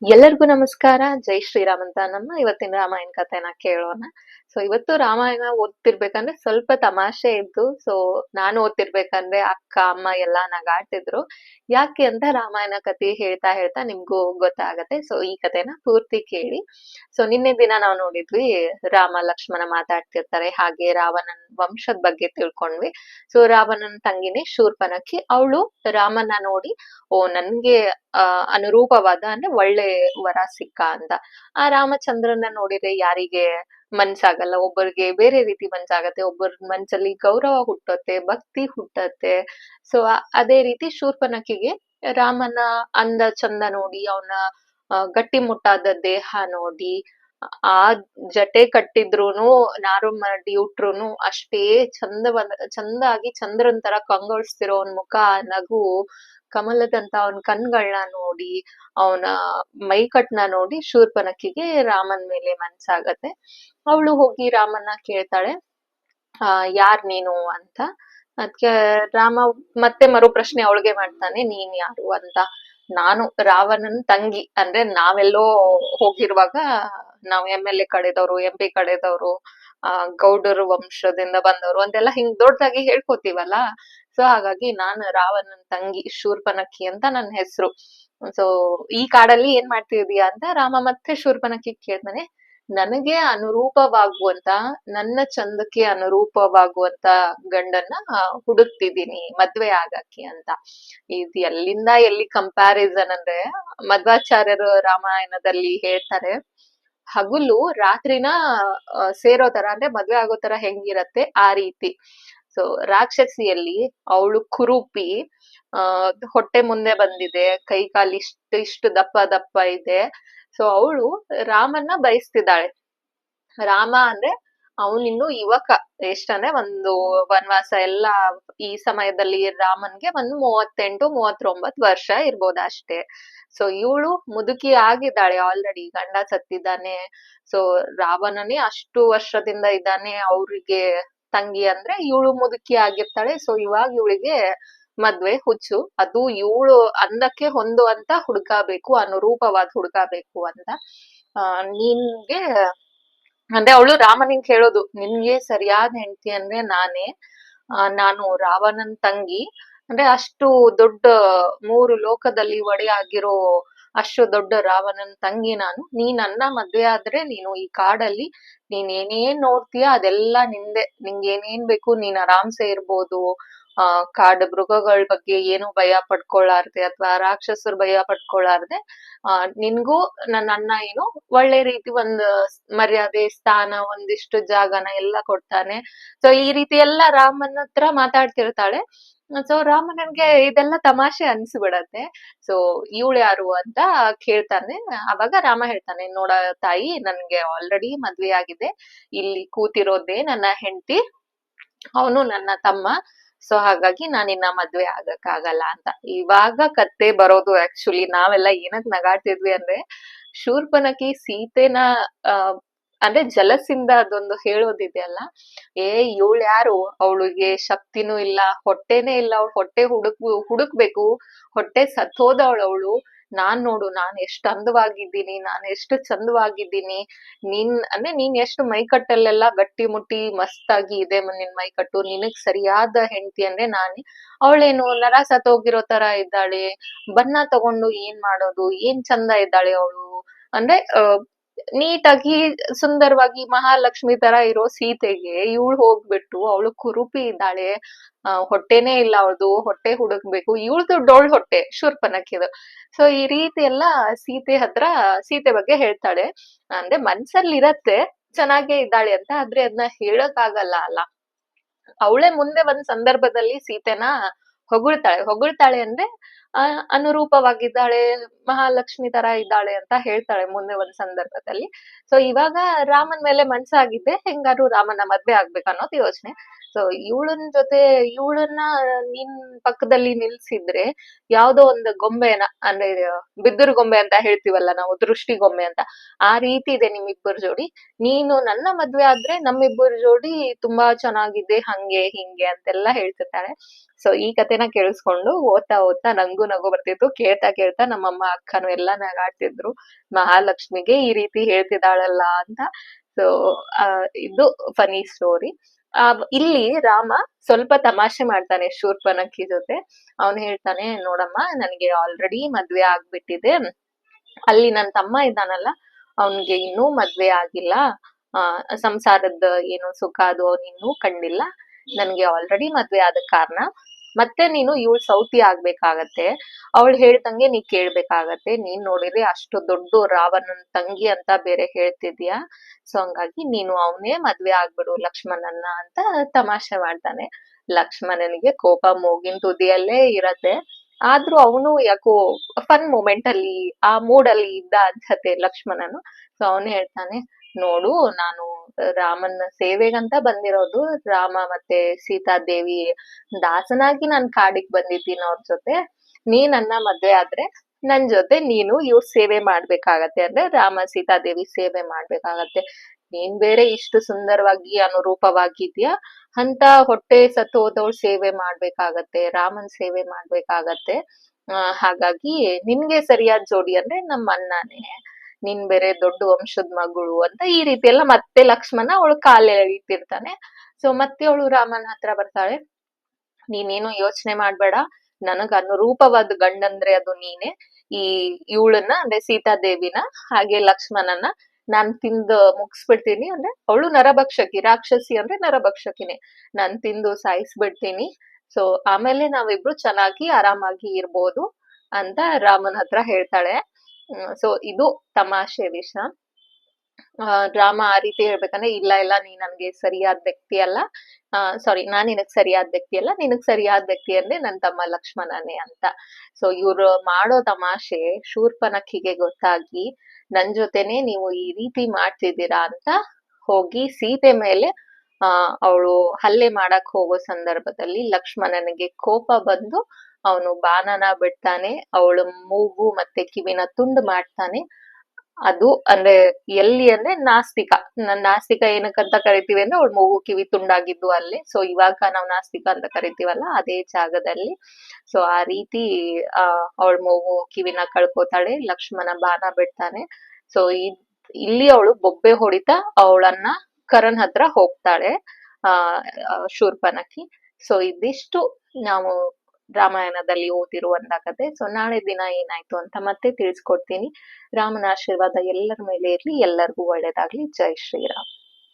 ಎಲ್ಲರಿಗೂ ನಮಸ್ಕಾರ. ಜೈ ಶ್ರೀರಾಮ್ ಅಂತ ನಮ್ಮ ಇವತ್ತಿನ ರಾಮಾಯಣ ಕಥೆನ ಕೇಳೋಣ. ಇವತ್ತು ರಾಮಾಯಣ ಓದ್ತಿರ್ಬೇಕಂದ್ರೆ ಸ್ವಲ್ಪ ತಮಾಷೆ ಇದ್ದು. ನಾನು ಓದ್ತಿರ್ಬೇಕಂದ್ರೆ ಅಕ್ಕ, ಅಮ್ಮ ಎಲ್ಲಾ ನಗಾಡ್ತಿದ್ರು. ಯಾಕೆ ಅಂತ ರಾಮಾಯಣ ಕಥೆ ಹೇಳ್ತಾ ಹೇಳ್ತಾ ನಿಮ್ಗೂ ಗೊತ್ತಾಗತ್ತೆ. ಈ ಕಥೆನ ಪೂರ್ತಿ ಕೇಳಿ. ನಿನ್ನೆ ದಿನ ನಾವು ನೋಡಿದ್ವಿ ರಾಮ ಲಕ್ಷ್ಮಣ ಮಾತಾಡ್ತಿರ್ತಾರೆ. ಹಾಗೆ ರಾವಣನ್ ವಂಶದ ಬಗ್ಗೆ ತಿಳ್ಕೊಂಡ್ವಿ. ರಾವಣನ್ ತಂಗಿನೇ ಶೂರ್ಪನಖಿ. ಅವಳು ರಾಮನ ನೋಡಿ, ಓ ನನ್ಗೆ ಅನುರೂಪವಾದ ಅಂದ್ರೆ ಒಳ್ಳೆ ವರ ಸಿಕ್ಕ ಅಂತ. ಆ ರಾಮಚಂದ್ರನ ನೋಡಿದ್ರೆ ಯಾರಿಗೆ ಮನ್ಸಾಗಲ್ಲ? ಒಬ್ಬರಿಗೆ ಬೇರೆ ರೀತಿ ಮನ್ಸಾಗತ್ತೆ, ಒಬ್ಬರ ಮನ್ಸಲ್ಲಿ ಗೌರವ ಹುಟ್ಟತ್ತೆ, ಭಕ್ತಿ ಹುಟ್ಟತ್ತೆ. ಅದೇ ರೀತಿ ಶೂರ್ಪನಖಿಗೆ ರಾಮನ ಅಂದ ಚಂದ ನೋಡಿ, ಅವನ ಗಟ್ಟಿಮುಟ್ಟಾದ ದೇಹ ನೋಡಿ, ಆ ಜಟೆ ಕಟ್ಟಿದ್ರೂನು ನಾರು ಮಡಿ ಉಟ್ರುನು ಅಷ್ಟೇ ಚಂದಾಗಿ ಚಂದ್ರನ್ ತರ ಕಂಗೊಳಿಸ್ತಿರೋ ಅವನ್ ಮುಖ, ನಗು, ಕಮಲದಂತ ಅವನ್ ಕಣ್ಗಳನ್ನ ನೋಡಿ, ಅವನ ಮೈಕಟ್ನ ನೋಡಿ ಶೂರ್ಪನಖಿಗೆ ರಾಮನ್ ಮೇಲೆ ಮನ್ಸಾಗತ್ತೆ. ಅವಳು ಹೋಗಿ ರಾಮನ್ನ ಕೇಳ್ತಾಳೆ, ಯಾರ್ ನೀನು ಅಂತ. ಅದ್ಕೆ ರಾಮ ಮತ್ತೆ ಮರು ಪ್ರಶ್ನೆ ಅವಳಿಗೆ ಮಾಡ್ತಾನೆ, ನೀನ್ ಯಾರು ಅಂತ. ನಾನು ರಾವಣನ್ ತಂಗಿ. ಅಂದ್ರೆ ನಾವೆಲ್ಲೋ ಹೋಗಿರುವಾಗ, ನಾವ್ MLA ಕಡೆದವ್ರು, MP ಕಡೆದವ್ರು, ಗೌಡರು ವಂಶದಿಂದ ಬಂದವರು ಅಂತೆಲ್ಲ ಹಿಂಗ್ ದೊಡ್ಡದಾಗಿ ಹೇಳ್ಕೊತೀವಲ್ಲ. ಹಾಗಾಗಿ ನಾನು ರಾವಣನ್ ತಂಗಿ ಶೂರ್ಪನಖಿ ಅಂತ ನನ್ ಹೆಸರು. ಸೊ ಈ ಕಾಡಲ್ಲಿ ಏನ್ ಮಾಡ್ತಿದೀಯ ಅಂತ ರಾಮ ಮತ್ತೆ ಶೂರ್ಪನಖಿ ಕೇಳ್ತಾನೆ. ನನಗೆ ಅನುರೂಪವಾಗುವಂತ, ನನ್ನ ಚಂದಕ್ಕೆ ಅನುರೂಪವಾಗುವಂತ ಗಂಡನ್ನ ಹುಡುಕ್ತಿದೀನಿ ಮದ್ವೆ ಆಗಕ್ಕೆ ಅಂತ. ಇದು ಎಲ್ಲಿಂದ ಎಲ್ಲಿ ಕಂಪ್ಯಾರಿಸನ್ ಅಂದ್ರೆ, ಮಧ್ವಾಚಾರ್ಯರು ರಾಮಾಯಣದಲ್ಲಿ ಹೇಳ್ತಾರೆ, ಹಗಲು ರಾತ್ರಿನ ಸೇರೋ ತರ, ಅಂದ್ರೆ ಮದ್ವೆ ಆಗೋ ತರ ಹೆಂಗಿರತ್ತೆ ಆ ರೀತಿ. ರಾಕ್ಷಸಿಯಲ್ಲಿ ಅವಳು ಕುರೂಪಿ, ಹೊಟ್ಟೆ ಮುಂದೆ ಬಂದಿದೆ, ಕೈ ಕಾಲು ಇಷ್ಟು ದಪ್ಪ ದಪ್ಪ ಇದೆ. ಅವಳು ರಾಮನ್ನ ಬಯಸ್ತಿದ್ದಾಳೆ. ರಾಮ ಅಂದ್ರೆ ಅವನಿನ್ನು ಯುವಕ. ಎಷ್ಟಂದ್ರೆ ಒಂದು ವನವಾಸ ಎಲ್ಲ ಈ ಸಮಯದಲ್ಲಿ ರಾಮನ್ಗೆ ಒಂದು 38-39 ವರ್ಷ ಇರ್ಬೋದ ಅಷ್ಟೇ. ಇವಳು ಮುದುಕಿ ಆಗಿದ್ದಾಳೆ, ಆಲ್ರೆಡಿ ಗಂಡ ಸತ್ತಿದ್ದಾನೆ. ರಾವಣನೇ ಅಷ್ಟು ವರ್ಷದಿಂದ ಇದ್ದಾನೆ ಅವ್ರಿಗೆ ತಂಗಿ ಅಂದ್ರೆ, ಇವಳು ಮುದುಕಿ ಆಗಿರ್ತಾಳೆ. ಇವಾಗ ಇವಳಿಗೆ ಮದ್ವೆ ಹುಚ್ಚು. ಅದು ಇವಳು ಅಂದಕ್ಕೆ ಹೊಂದುವಂತ ಹುಡ್ಕಬೇಕು, ಅನುರೂಪವಾದ ಹುಡ್ಕಬೇಕು ಅಂತ. ನಿನ್ಗೆ ಅಂದ್ರೆ ಅವಳು ರಾಮನಿಗೆ ಹೇಳೋದು, ನಿನ್ಗೆ ಸರಿಯಾದ ಹೆಂಡತಿ ಅಂದ್ರೆ ನಾನೇ. ನಾನು ರಾವಣನ್ ತಂಗಿ. ಅಂದ್ರೆ ಅಷ್ಟು ದೊಡ್ಡ 3 ಲೋಕದಲ್ಲಿ ಒಡೆಯಾಗಿರೋ ಅಷ್ಟು ದೊಡ್ಡ ರಾವಣನ್ ತಂಗಿ ನಾನು. ನನ್ನ ಮದ್ವೆ ಆದ್ರೆ ನೀನು ಈ ಕಾಡಲ್ಲಿ ನೀನ್ ಏನೇನ್ ನೋಡ್ತೀಯ ಅದೆಲ್ಲ ನಿಂದೆ. ನಿಂಗೆ ಏನೇನ್ ಬೇಕು ನೀನ್ ಆರಾಮ್ಸೆ ಇರ್ಬೋದು. ಕಾಡು ಮೃಗಗಳ ಬಗ್ಗೆ ಏನು ಭಯ ಪಡ್ಕೊಳಾರ್ದೆ, ಅಥವಾ ರಾಕ್ಷಸರು ಭಯ ಪಡ್ಕೊಳಾರ್ದೆ, ನಿನ್ಗೂ ನನ್ನ ಅಣ್ಣ ಏನು ಒಳ್ಳೆ ರೀತಿ ಒಂದ್ ಮರ್ಯಾದೆ, ಸ್ಥಾನ, ಒಂದಿಷ್ಟು ಜಾಗನ ಎಲ್ಲ ಕೊಡ್ತಾನೆ. ಈ ರೀತಿ ಎಲ್ಲ ರಾಮನ ಹತ್ರ ಮಾತಾಡ್ತಿರ್ತಾಳೆ. ರಾಮನಿಗೆ ಇದೆಲ್ಲ ತಮಾಷೆ ಅನ್ಸ್ಬಿಡತ್ತೆ. ಇವಳು ಯಾರು ಅಂತ ಕೇಳ್ತಾನೆ. ಅವಾಗ ರಾಮ ಹೇಳ್ತಾನೆ, ನೋಡ ತಾಯಿ, ನನ್ಗೆ ಆಲ್ರೆಡಿ ಮದ್ವೆ ಆಗಿದೆ. ಇಲ್ಲಿ ಕೂತಿರೋದೇ ನನ್ನ ಹೆಂಡತಿ, ಅವನು ನನ್ನ ತಮ್ಮ. ಹಾಗಾಗಿ ನಾನಿನ್ನ ಮದ್ವೆ ಆಗಕ್ಕಾಗಲ್ಲ ಅಂತ. ಇವಾಗ ಕತ್ತೆ ಬರೋದು. ಆಕ್ಚುಲಿ ನಾವೆಲ್ಲ ಏನಕ್ ನಗಾಡ್ತಿದ್ವಿ ಅಂದ್ರೆ, ಶೂರ್ಪನಖಿ ಸೀತೆನ ಅಂದ್ರೆ ಜಲಸಿಂದ ಅದೊಂದು ಹೇಳೋದಿದೆಯಲ್ಲ, ಇವಳು ಯಾರು, ಅವಳಿಗೆ ಶಕ್ತಿನೂ ಇಲ್ಲ, ಹೊಟ್ಟೆನೇ ಇಲ್ಲ, ಅವಳು ಹೊಟ್ಟೆ ಹುಡುಕ್ಬೇಕು, ಹೊಟ್ಟೆ ಸತ್ತೋದವಳು ಅವಳು. ನಾನ್ ನೋಡು, ನಾನ್ ಎಷ್ಟು ಅಂದವಾಗಿದ್ದೀನಿ, ನಾನ್ ಎಷ್ಟು ಚಂದವಾಗಿದ್ದೀನಿ. ನೀನ್ ಎಷ್ಟು ಮೈಕಟ್ಟಲ್ಲೆಲ್ಲ ಗಟ್ಟಿ ಮುಟ್ಟಿ ಮಸ್ತಾಗಿ ಇದೆ ನಿನ್ ಮೈಕಟ್ಟು. ನಿನಗ್ ಸರಿಯಾದ ಹೆಂಡತಿ ಅಂದ್ರೆ ನಾನೇ. ಅವಳೇನು ನರ ಸತ್ತೋಗಿರೋ ತರ ಇದ್ದಾಳೆ, ಬಣ್ಣ ತಗೊಂಡು ಏನ್ ಮಾಡೋದು, ಏನ್ ಚಂದ ಇದ್ದಾಳೆ ಅವಳು ಅಂದ್ರೆ, ನೀಟಾಗಿ ಸುಂದರವಾಗಿ ಮಹಾಲಕ್ಷ್ಮಿ ತರ ಇರೋ ಸೀತೆಗೆ ಇವಳು ಹೋಗ್ಬಿಟ್ಟು, ಅವಳು ಕುರೂಪಿ ಇದ್ದಾಳೆ, ಹೊಟ್ಟೆನೇ ಇಲ್ಲ ಅವಳ್ದು, ಹೊಟ್ಟೆ ಹುಡುಕ್ಬೇಕು, ಇವಳ್ದು ಡೋಳ್ ಹೊಟ್ಟೆ ಶೂರ್ಪನಖಿದು. ಈ ರೀತಿ ಎಲ್ಲ ಸೀತೆ ಬಗ್ಗೆ ಹೇಳ್ತಾಳೆ. ಅಂದ್ರೆ ಮನ್ಸಲ್ಲಿ ಇರತ್ತೆ ಚೆನ್ನಾಗೇ ಇದ್ದಾಳೆ ಅಂತ, ಆದ್ರೆ ಅದನ್ನ ಹೇಳಕ್ ಆಗಲ್ಲ ಅಲ್ಲ. ಅವಳೇ ಮುಂದೆ ಒಂದ್ ಸಂದರ್ಭದಲ್ಲಿ ಸೀತೆನ ಹೊಗಳ್ತಾಳೆ ಅಂದ್ರೆ, ಅನುರೂಪವಾಗಿದ್ದಾಳೆ, ಮಹಾಲಕ್ಷ್ಮಿ ತರ ಇದ್ದಾಳೆ ಅಂತ ಹೇಳ್ತಾಳೆ ಮುಂದೆ ಒಂದ್ ಸಂದರ್ಭದಲ್ಲಿ. ಇವಾಗ ರಾಮನ್ ಮೇಲೆ ಮನ್ಸಾಗಿದ್ದೆ, ಹೆಂಗಾರು ರಾಮನ ಮದ್ವೆ ಆಗ್ಬೇಕು ಅನ್ನೋದು ಯೋಚನೆ. ಸೊ ಇವಳನ್ನ ನಿನ್ ಪಕ್ಕದಲ್ಲಿ ನಿಲ್ಸಿದ್ರೆ ಯಾವ್ದೋ ಒಂದು ಗೊಂಬೆನ ಅಂದ್ರೆ ಬಿದ್ದೂರು ಗೊಂಬೆ ಅಂತ ಹೇಳ್ತೀವಲ್ಲ ನಾವು, ದೃಷ್ಟಿ ಗೊಂಬೆ ಅಂತ, ಆ ರೀತಿ ಇದೆ ನಿಮ್ಮಿಬ್ಬರ ಜೋಡಿ. ನೀನು ನನ್ನ ಮದ್ವೆ ಆದ್ರೆ ನಮ್ಮಿಬ್ಬರ ಜೋಡಿ ತುಂಬಾ ಚೆನ್ನಾಗಿದೆ, ಹಂಗೆ ಹಿಂಗೆ ಅಂತೆಲ್ಲ ಹೇಳ್ತಿರ್ತಾಳೆ. ಸೊ ಈ ಕಥೆನ ಕೇಳಿಸ್ಕೊಂಡು ಓದ್ತಾ ಓದ್ತಾ ನಂಗೂ ನಗು ಬರ್ತಿತ್ತು, ಕೇಳ್ತಾ ಕೇಳ್ತಾ ನಮ್ಮಮ್ಮ ಅಕ್ಕನು ಎಲ್ಲ ನಗಾಡ್ತಿದ್ರು, ಮಹಾಲಕ್ಷ್ಮಿಗೆ ಈ ರೀತಿ ಹೇಳ್ತಿದ್ದಾಳಲ್ಲ ಅಂತ. ಸೊ ಇದು ಫನಿ ಸ್ಟೋರಿ. ಇಲ್ಲಿ ರಾಮ ಸ್ವಲ್ಪ ತಮಾಷೆ ಮಾಡ್ತಾನೆ ಶೂರ್ಪನಖಿ ಜೊತೆ. ಅವನು ಹೇಳ್ತಾನೆ, ನೋಡಮ್ಮ ನನಗೆ ಆಲ್ರೆಡಿ ಮದ್ವೆ ಆಗ್ಬಿಟ್ಟಿದೆ, ಅಲ್ಲಿ ನನ್ ತಮ್ಮ ಇದ್ದಾನಲ್ಲ ಅವನ್ಗೆ ಇನ್ನೂ ಮದ್ವೆ ಆಗಿಲ್ಲ, ಆ ಸಂಸಾರದ ಏನು ಸುಖ ಅದು ಅವನ್ ಇನ್ನೂ ಕಂಡಿಲ್ಲ, ನನ್ಗೆ ಆಲ್ರೆಡಿ ಮದ್ವೆ ಆದ ಕಾರಣ ಮತ್ತೆ ನೀನು ಇವಳು ಸೌತಿ ಆಗ್ಬೇಕಾಗತ್ತೆ, ಅವಳು ಹೇಳ್ದಂಗೆ ನೀ ಕೇಳ್ಬೇಕಾಗತ್ತೆ, ನೀನ್ ನೋಡಿದ್ರೆ ಅಷ್ಟು ದೊಡ್ಡ ರಾವಣನ್ ತಂಗಿ ಅಂತ ಬೇರೆ ಹೇಳ್ತಿದ್ಯಾ, ಸೊ ಹಂಗಾಗಿ ನೀನು ಅವನೇ ಮದ್ವೆ ಆಗ್ಬಿಡು ಲಕ್ಷ್ಮಣನ್ನ ಅಂತ ತಮಾಷೆ ಮಾಡ್ತಾನೆ. ಲಕ್ಷ್ಮಣನಿಗೆ ಕೋಪ ಮೂಗಿನ ತುದಿಯಲ್ಲೇ ಇರತ್ತೆ, ಆದ್ರೂ ಅವನು ಯಾಕೋ ಫನ್ ಮೂಮೆಂಟ್ ಅಲ್ಲಿ ಆ ಮೂಡ್ ಅಲ್ಲಿ ಇದ್ದ ಅನ್ಸತ್ತೆ ಲಕ್ಷ್ಮಣನು. ಸೊ ಅವನು ಹೇಳ್ತಾನೆ, ನೋಡು ನಾನು ರಾಮನ ಸೇವೆಗಂತ ಬಂದಿರೋದು, ರಾಮ ಮತ್ತೆ ಸೀತಾದೇವಿ ದಾಸನಾಗಿ ನಾನ್ ಕಾಡಿಗೆ ಬಂದಿದ್ದೀನಿ ಅವ್ರ ಜೊತೆ, ನೀ ನನ್ನ ಮದ್ವೆ ಆದ್ರೆ ನನ್ ಜೊತೆ ನೀನು ಇವ್ರ ಸೇವೆ ಮಾಡ್ಬೇಕಾಗತ್ತೆ, ಅಂದ್ರೆ ರಾಮ ಸೀತಾದೇವಿ ಸೇವೆ ಮಾಡ್ಬೇಕಾಗತ್ತೆ. ನೀನ್ ಬೇರೆ ಇಷ್ಟು ಸುಂದರವಾಗಿ ಅನುರೂಪವಾಗಿದ್ಯಾ ಅಂತ ಹೊಟ್ಟೆ ಸತ್ತು ಹೋದವ್ಳ ಸೇವೆ ಮಾಡ್ಬೇಕಾಗತ್ತೆ, ರಾಮನ್ ಸೇವೆ ಮಾಡ್ಬೇಕಾಗತ್ತೆ. ಹಾಗಾಗಿ ನಿನ್ಗೆ ಸರಿಯಾದ ಜೋಡಿ ಅಂದ್ರೆ ನಮ್ಮ ಅಣ್ಣನೇ, ನೀನ್ ಬೇರೆ ದೊಡ್ಡ ವಂಶದ ಮಗಳು ಅಂತ ಈ ರೀತಿ ಎಲ್ಲ ಮತ್ತೆ ಲಕ್ಷ್ಮಣ ಅವಳು ಕಾಲ ಎಳಿತಿರ್ತಾನೆ. ಸೊ ಮತ್ತೆ ಅವಳು ರಾಮನ ಹತ್ರ ಬರ್ತಾಳೆ, ನೀನೇನು ಯೋಚನೆ ಮಾಡ್ಬೇಡ, ನನಗ್ ಅನುರೂಪವಾದ ಗಂಡಂದ್ರೆ ಅದು ನೀನೆ, ಈ ಇವಳನ್ನ ಅಂದ್ರೆ ಸೀತಾದೇವಿನ ಹಾಗೆ ಲಕ್ಷ್ಮಣನ ನಾನ್ ತಿಂದು ಮುಗಿಸ್ಬಿಡ್ತೀನಿ, ಅಂದ್ರೆ ಅವಳು ನರಭಕ್ಷಕಿ, ರಾಕ್ಷಸಿ ಅಂದ್ರೆ ನರಭಕ್ಷಕಿನೇ, ನಾನ್ ತಿಂದು ಸಾಯಿಸ್ಬಿಡ್ತೀನಿ, ಸೊ ಆಮೇಲೆ ನಾವಿಬ್ರು ಚೆನ್ನಾಗಿ ಆರಾಮಾಗಿ ಇರ್ಬೋದು ಅಂತ ರಾಮನ ಹತ್ರ ಹೇಳ್ತಾಳೆ. ಸೊ ಇದು ತಮಾಷೆ ವಿಷಯ. ರಾಮ ಆ ರೀತಿ ಹೇಳ್ಬೇಕಂದ್ರೆ, ಇಲ್ಲ ಇಲ್ಲ ನೀ ನನ್ಗೆ ಸರಿಯಾದ ವ್ಯಕ್ತಿ ಅಲ್ಲ, ಸಾರಿ ನಾನ್ ನಿನಗ್ ಸರಿಯಾದ ವ್ಯಕ್ತಿ ಅಲ್ಲ, ನಿನಗ್ ಸರಿಯಾದ ವ್ಯಕ್ತಿ ಅಂದ್ರೆ ನನ್ ತಮ್ಮ ಲಕ್ಷ್ಮಣನೇ ಅಂತ. ಸೊ ಇವ್ರು ಮಾಡೋ ತಮಾಷೆ ಶೂರ್ಪನಖಿಗೆ ಗೊತ್ತಾಗಿ, ನನ್ ಜೊತೆನೆ ನೀವು ಈ ರೀತಿ ಮಾಡ್ತಿದ್ದೀರಾ ಅಂತ ಹೋಗಿ ಸೀತೆ ಮೇಲೆ ಅವಳು ಹಲ್ಲೆ ಮಾಡಕ್ ಹೋಗೋ ಸಂದರ್ಭದಲ್ಲಿ ಲಕ್ಷ್ಮಣನಿಗೆ ಕೋಪ ಬಂದು ಅವನು ಬಾಣನ ಬಿಡ್ತಾನೆ, ಅವಳ ಮೂಗು ಮತ್ತೆ ಕಿವಿನ ತುಂಡು ಮಾಡ್ತಾನೆ. ಅದು ಅಂದ್ರೆ ಎಲ್ಲಿ ಅಂದ್ರೆ ನಾಸ್ತಿಕ, ನಾಸ್ತಿಕ ಏನಕ್ಕಂತ ಕರಿತೀವಿ ಅಂದ್ರೆ ಅವಳ ಮೂಗು ಕಿವಿ ತುಂಡಾಗಿದ್ದು ಅಲ್ಲೇ. ಸೊ ಇವಾಗ ನಾವ್ ನಾಸ್ತಿಕ ಅಂತ ಕರಿತೀವಲ್ಲ ಅದೇ ಜಾಗದಲ್ಲಿ. ಸೊ ಆ ರೀತಿ ಅವಳ ಮೂಗು ಕಿವಿನ ಕಳ್ಕೊತಾಳೆ, ಲಕ್ಷ್ಮಣ ಬಾಣ ಬಿಡ್ತಾನೆ. ಸೊ ಇಲ್ಲಿ ಅವಳು ಬೊಬ್ಬೆ ಹೊಡಿತಾ ಅವಳನ್ನ ಕರನ್ ಹತ್ರ ಹೋಗ್ತಾಳೆ, ಆ ಶೂರ್ಪನಖಿ. ಸೊ ಇದಿಷ್ಟು ನಾವು ರಾಮಾಯಣದಲ್ಲಿ ಓದಿರುವಂತ ಕತೆ. ಸೊ ನಾಳೆ ದಿನ ಏನಾಯ್ತು ಅಂತ ಮತ್ತೆ ತಿಳಿಸ್ಕೊಡ್ತೀನಿ. ರಾಮನ ಆಶೀರ್ವಾದ ಎಲ್ಲರ ಮೇಲೆ ಇರ್ಲಿ, ಎಲ್ಲರಿಗೂ ಒಳ್ಳೇದಾಗ್ಲಿ. ಜೈ ಶ್ರೀರಾಮ್.